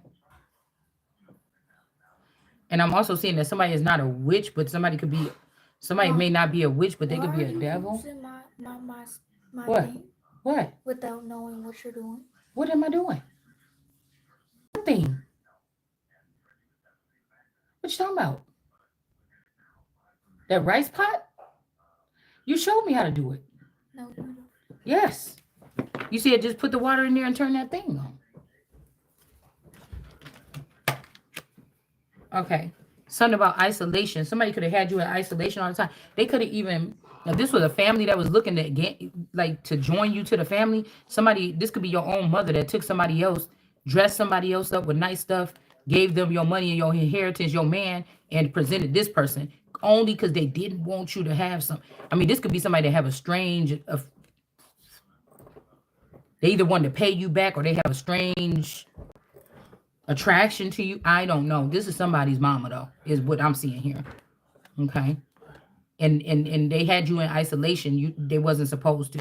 And I'm also seeing that somebody is not a witch, but somebody could be. Somebody may not be a witch, but they could Why be are a you devil. using my What? thing What? without knowing what you're doing? What am I doing? Nothing. What you talking about? That rice pot? You showed me how to do it. No, you don't. Yes. You said just put the water in there and turn that thing on. Okay. Something about isolation. Somebody could have had you in isolation all the time. They could have even. Now, this was a family that was looking to get, like, to join you to the family. Somebody, this could be your own mother that took somebody else, dressed somebody else up with nice stuff, gave them your money and your inheritance, your man, and presented this person only because they didn't want you to have some. I mean, this could be somebody that have a strange, they either want to pay you back or they have a strange attraction to you. I don't know. This is somebody's mama though, is what I'm seeing here. Okay. And they had you in isolation. They wasn't supposed to.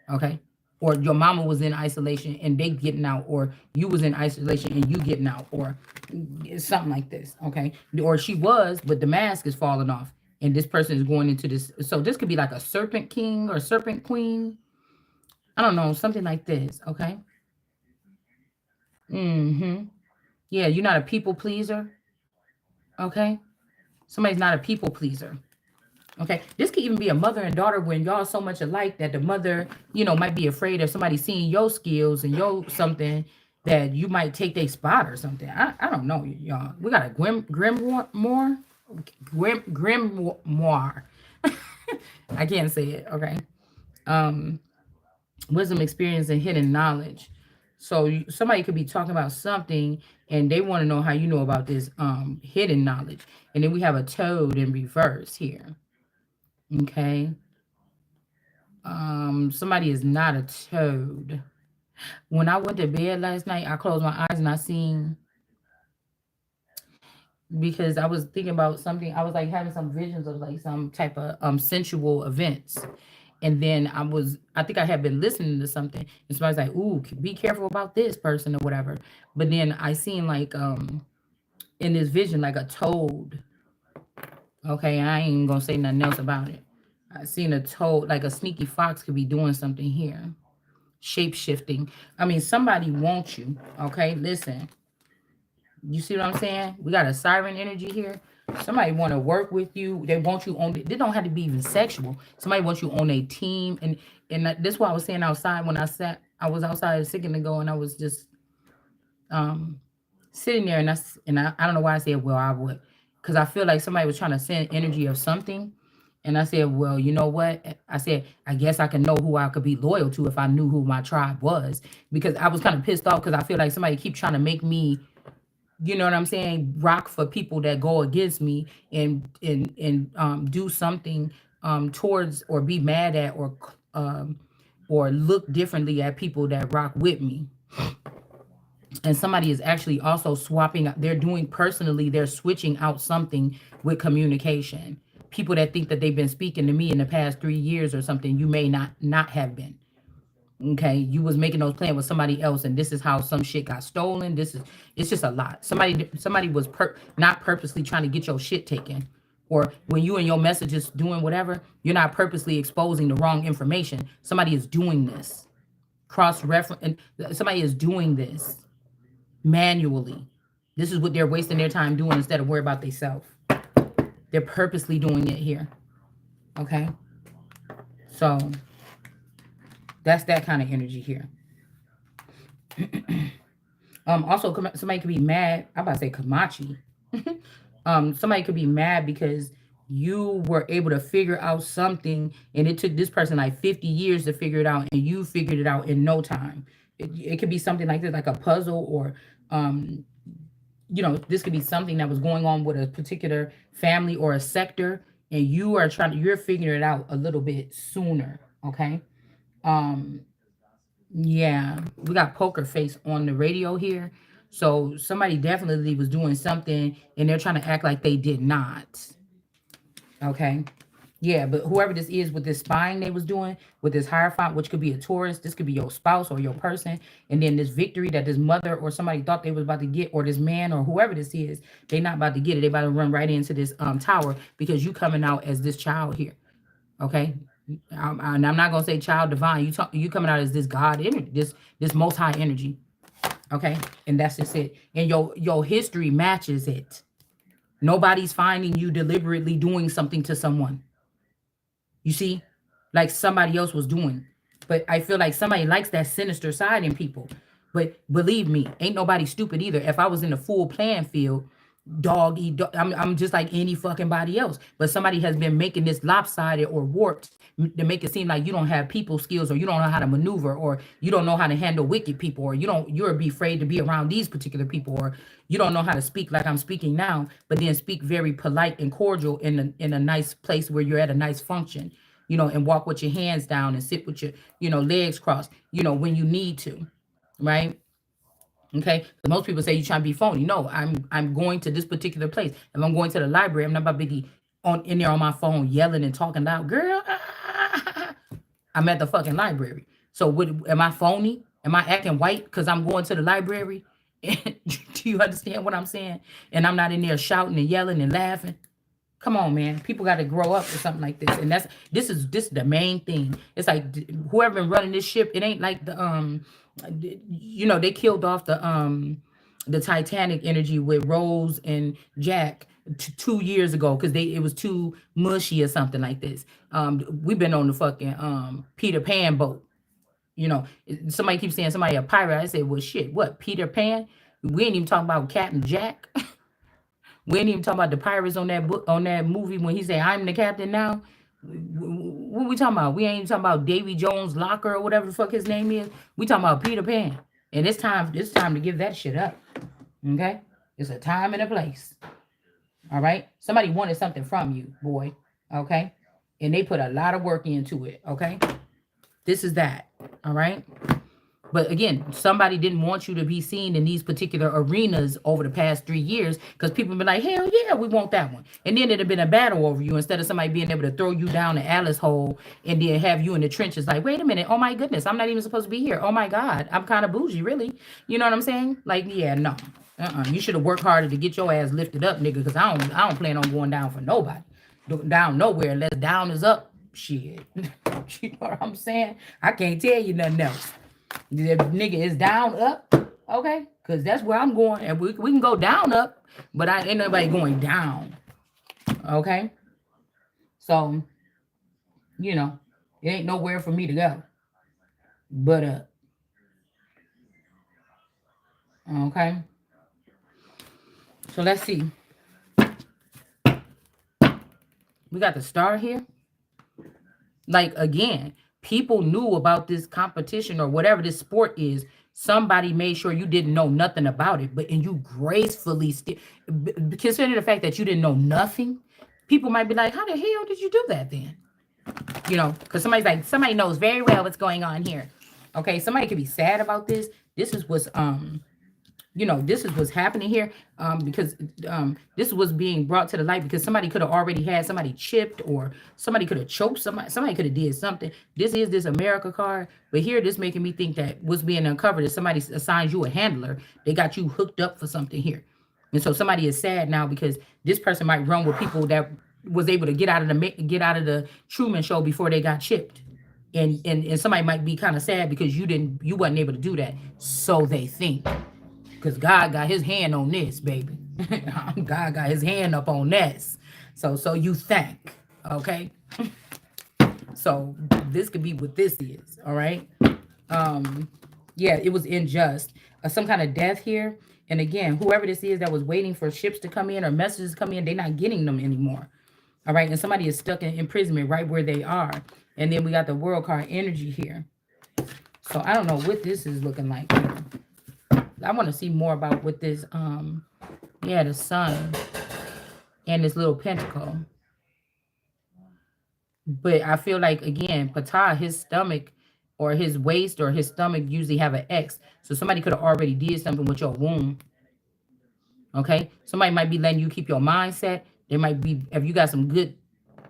Okay. Or your mama was in isolation and they getting out, or you was in isolation and you getting out, or something like this. Okay. Or she was, but the mask is falling off. And this person is going into this. So this could be like a serpent king or serpent queen. I don't know, something like this. Okay. Mm-hmm. Yeah, you're not a people pleaser. Okay. Somebody's not a people pleaser. Okay. This could even be a mother and daughter when y'all so much alike that the mother, might be afraid of somebody seeing your skills and your something that you might take their spot or something. I don't know, y'all. We got a grimoire. I can't say it. Okay. Um, wisdom, experience, and hidden knowledge. So somebody could be talking about something and they want to know how you know about this hidden knowledge. And then we have a toad in reverse here. Okay. Somebody is not a toad. When I went to bed last night, I closed my eyes and I seen, because I was thinking about something. I was like having some visions of like some type of sensual events. And then I think I had been listening to something, and somebody's like, "Ooh, be careful about this person or whatever." But then I seen like in this vision like a toad. Okay, I ain't gonna say nothing else about it. I seen a toad, like a sneaky fox could be doing something here, shape shifting. I mean, somebody wants you. Okay, listen. You see what I'm saying? We got a siren energy here. Somebody want to work with you. They want you on. They don't have to be even sexual. Somebody wants you on a team, and this is why I was saying outside when I sat. I was outside a second ago, and I was just um sitting there, and I don't know why I said, well, I would, because I feel like somebody was trying to send energy of something, and I said, well, you know what? I said, I guess I can know who I could be loyal to if I knew who my tribe was, because I was kind of pissed off because I feel like somebody keep trying to make me you know what I'm saying, rock for people that go against me, and do something towards, or be mad at, or look differently at people that rock with me. And somebody is actually also swapping, they're doing personally, they're switching out something with communication. People that think that they've been speaking to me in the past 3 years or something, you may not have been. Okay, you was making those plans with somebody else, and this is how some shit got stolen. It's just a lot. Somebody was not purposely trying to get your shit taken, or when you and your messages doing whatever, you're not purposely exposing the wrong information. Somebody is doing this cross reference, and somebody is doing this manually. This is what they're wasting their time doing instead of worry about themselves. They're purposely doing it here. Okay, so that's that kind of energy here. Also, somebody could be mad. I'm about to say Kamachi. Somebody could be mad because you were able to figure out something, and it took this person like 50 years to figure it out, and you figured it out in no time. It could be something like this, like a puzzle, or um, this could be something that was going on with a particular family or a sector, and you're figuring it out a little bit sooner. Okay. Um, yeah, we got poker face on the radio here. So somebody definitely was doing something, and they're trying to act like they did not. Okay. Yeah, but whoever this is with this spying they was doing with this hierophant, which could be a tourist, this could be your spouse or your person, and then this victory that this mother or somebody thought they was about to get, or this man or whoever this is, they not about to get it. They about to run right into this tower because you coming out as this child here. Okay. And I'm not gonna say child divine. You coming out as this God energy, this most high energy. Okay, and that's just it. And your history matches it. Nobody's finding you deliberately doing something to someone. You see, like somebody else was doing. But I feel like somebody likes that sinister side in people. But believe me, ain't nobody stupid either. If I was in the full playing field, dog eat dog, I'm just like any fucking body else. But somebody has been making this lopsided or warped to make it seem like you don't have people skills, or you don't know how to maneuver, or you don't know how to handle wicked people, or you're be afraid to be around these particular people, or you don't know how to speak like I'm speaking now, but then speak very polite and cordial in a nice place where you're at a nice function, and walk with your hands down and sit with your, legs crossed, when you need to, right? Okay. So most people say you trying to be phony. No, I'm going to this particular place. If I'm going to the library, I'm not about to be on in there on my phone yelling and talking loud. Girl, I'm at the fucking library. So am I phony? Am I acting white because I'm going to the library? Do you understand what I'm saying? And I'm not in there shouting and yelling and laughing. Come on, man. People got to grow up with something like this, and this is the main thing. It's like whoever been running this ship. It ain't like they killed off the Titanic energy with Rose and Jack 2 years ago because it was too mushy or something like this. We've been on the fucking Peter Pan boat. Somebody keeps saying somebody a pirate. I say, well, shit, what Peter Pan? We ain't even talking about Captain Jack. We ain't even talking about the pirates on that book, on that movie when he said, "I'm the captain now." What we talking about? We ain't even talking about Davy Jones Locker or whatever the fuck his name is. We talking about Peter Pan. And it's time. It's time to give that shit up. Okay, it's a time and a place. All right. Somebody wanted something from you, boy. Okay, and they put a lot of work into it. Okay, this is that. All right. But again, somebody didn't want you to be seen in these particular arenas over the past 3 years because people have been like, hell yeah, we want that one. And then it'd have been a battle over you instead of somebody being able to throw you down the Alice hole and then have you in the trenches like, wait a minute, oh my goodness, I'm not even supposed to be here. Oh my God, I'm kind of bougie, really. You know what I'm saying? Like, yeah, no. You should have worked harder to get your ass lifted up, nigga, because I don't plan on going down for nobody. Down nowhere unless down is up. Shit. You know what I'm saying? I can't tell you nothing else. The nigga is down up, okay? Because that's where I'm going. And we can go down up, but I ain't nobody going down, okay? So, it ain't nowhere for me to go but up, okay? So let's see. We got the star here. Like, again, people knew about this competition or whatever this sport is somebody made sure you didn't know nothing about it, and you gracefully still consider the fact that you didn't know nothing. People might be like, how the hell did you do that then? Because somebody knows very well what's going on here. Okay, somebody could be sad about this. This is what's this is what's happening here, because this was being brought to the light because somebody could have already had somebody chipped, or somebody could have choked somebody could have did something. This is this America card, but here this making me think that what's being uncovered is somebody assigns you a handler. They got you hooked up for something here, and so somebody is sad now because this person might run with people that was able to get out of the Truman Show before they got chipped. And somebody might be kind of sad because you wasn't able to do that, so they think. Because God got his hand on this, baby. God got his hand up on this. So you think, okay? So this could be what this is, all right? Yeah, it was unjust. Some kind of death here. And again, whoever this is that was waiting for ships to come in or messages to come in, they're not getting them anymore. All right. And somebody is stuck in imprisonment right where they are. And then we got the world card energy here. So I don't know what this is looking like here. I want to see more about what this, yeah, the sun and this little pentacle. But I feel like, again, Ptah, his stomach or his waist or his stomach usually have an X. So somebody could have already did something with your womb. Okay? Somebody might be letting you keep your mindset. They might be, if you got some good,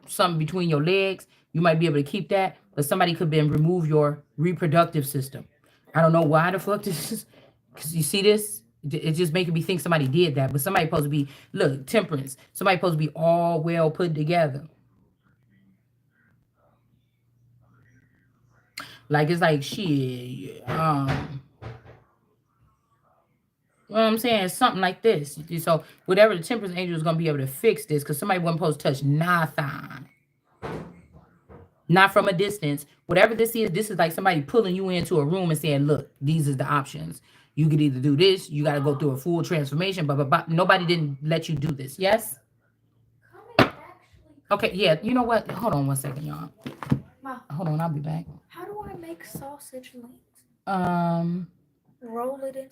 something between your legs, you might be able to keep that. But somebody could then remove your reproductive system. I don't know why the fuck this is. Because you see this? It's just making me think somebody did that. But somebody supposed to be, look, temperance. Somebody supposed to be all well put together. Like, it's like, shit. You know what I'm saying? Something like this. So, whatever the temperance angel is going to be able to fix this, because somebody wasn't supposed to touch nothing. Not from a distance. Whatever this is like somebody pulling you into a room and saying, look, these is the options. You could either do this, you got to go through a full transformation, but nobody didn't let you do this. Yes? Okay, yeah. You know what? Hold on one second, y'all. Ma, Hold on, I'll be back. how do I make sausage links? Um, Roll it into